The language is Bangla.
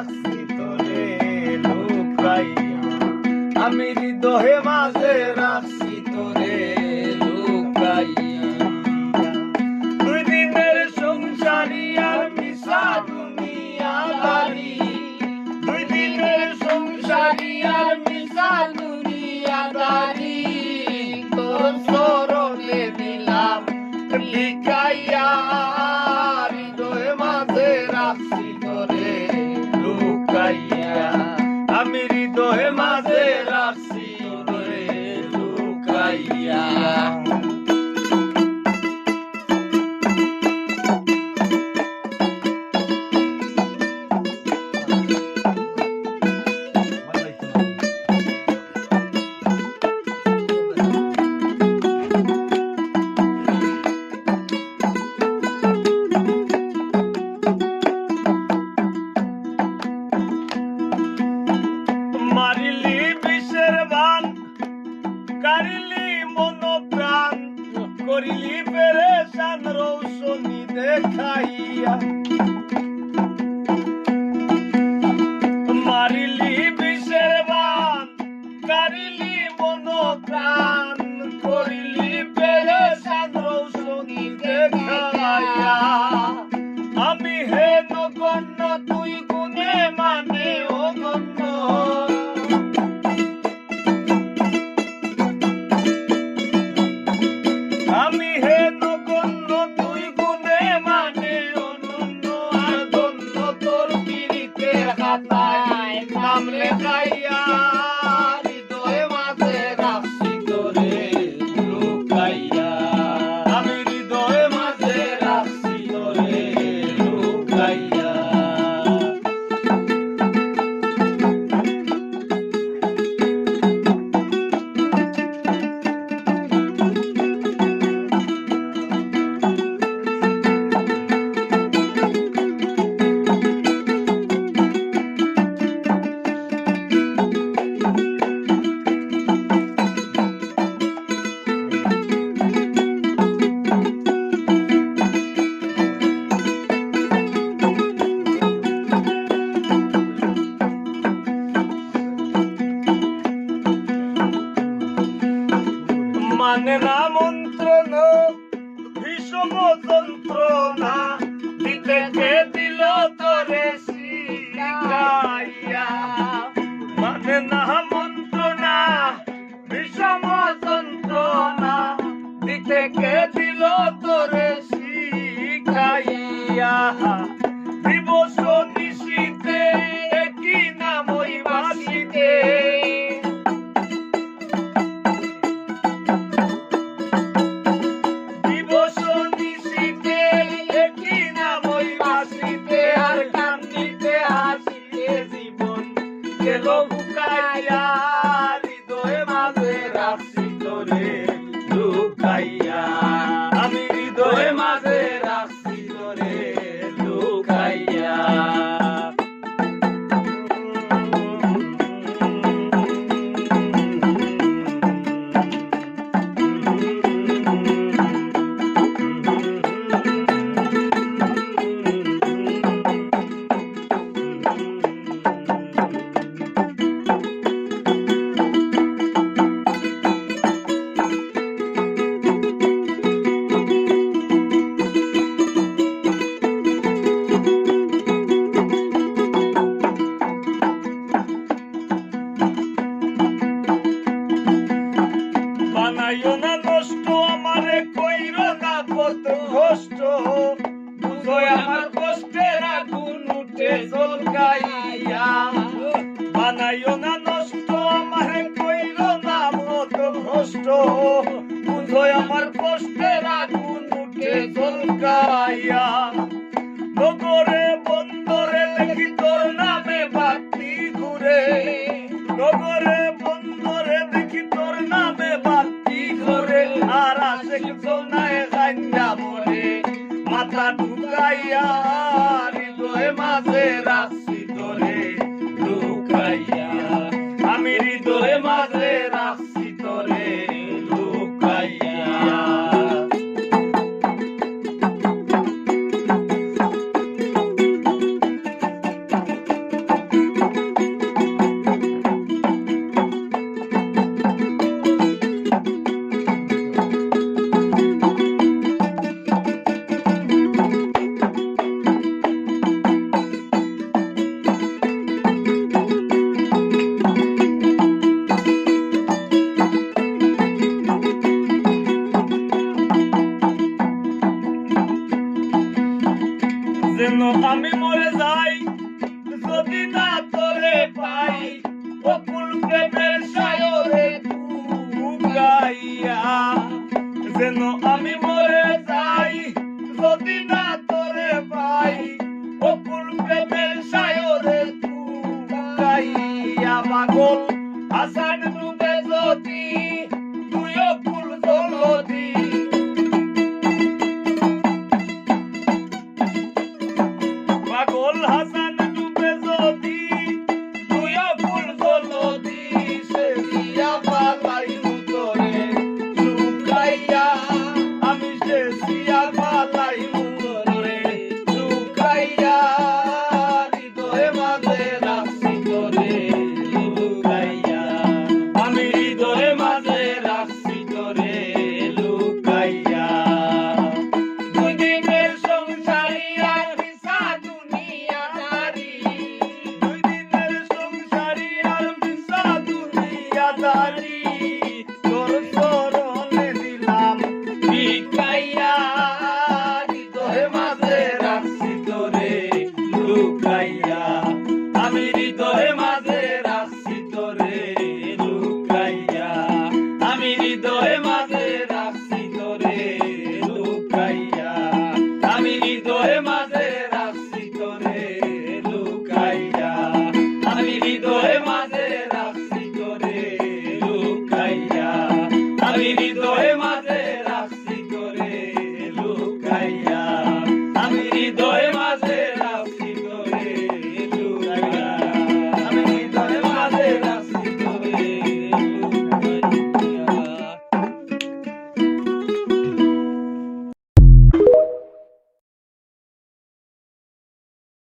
রাখছি তোরে লুকাইয়া, আমি হৃদয়ে মাঝে রাখছি তোরে লুকাইয়া। দুই দিনের সংসারী আর মিশা দুনিয়াদারি, দুই দিনের সংসারী আর মিশা দুনিয়াদারি, তোর চরণে দিলাম লিখাইয়া, হৃদয়ে মাঝে রাখছি তোরে লুকাইয়া, আমি হৃদয়ে মাঝে রাখছি তোরে লুকাইয়া। মারিলি বিষের বান, কারিলি মন প্রাণ, করিলি পেরেশান রৌশনি দেখাইয়া। মারিলি বিষের বান, কারিলি মন প্রাণ, করিলি পেরেশান রৌশনি দেখাইয়া। আমি হে নগণ্য তুই গুণে মানে অগণ্য, আমি হে নগণ্য তুই গুণে মানে অনন্য, আর ধন্য তোর পীড়িতের খাতায় নাম লেখাইয়া, হৃদয়ে মাঝে রাখছি তোরে লুকাইয়া, আমি হৃদয়ে মাঝে রাখছি তোরে লুকাইয়া। মানে না মন্ত্রণ ভীষণ যন্ত্রণা, দিতে কে দিল তোরে শিখাইয়া। মানে না মন্ত্রণা ভীষণ যন্ত্রণা, দিতে কে দিল তোরে শিখাইয়া। দিবস নিশীতে একই নাম ওই বাসিতে, দিবস নিশীতে না তোরে পাই অকুল প্রেমের সায়রে গাইয়া যেন আমি মরে যাই যদি না তোরে পাই অকুল প্রেমের সায়রে গাইয়া পাগল হাসান ডুবে যদি তুই অকুল জলদি পাগল হাসান ডুবে যদি তুই অকুল জলদি সে দিয়া পালাই তোরে লুকাইয়া আমি সে দিয়া পালাই তোরে লুকাইয়া হৃদয়ে মাঝে রাখছি তোরে লুকাইয়া আমি হৃদয়ে মাঝে রাখছি তোরে লুকাইয়া দুই দিনের সংসারী আর মিশা দুনিয়াদারি দুই দিনের সংসারী আর মিশা দুনিয়াদারি তোর চরণে দিলাম ভিখাইয়া হৃদয়ে মাঝে রাখছি তোরে লুকাইয়া আমি হৃদয়ে মাঝে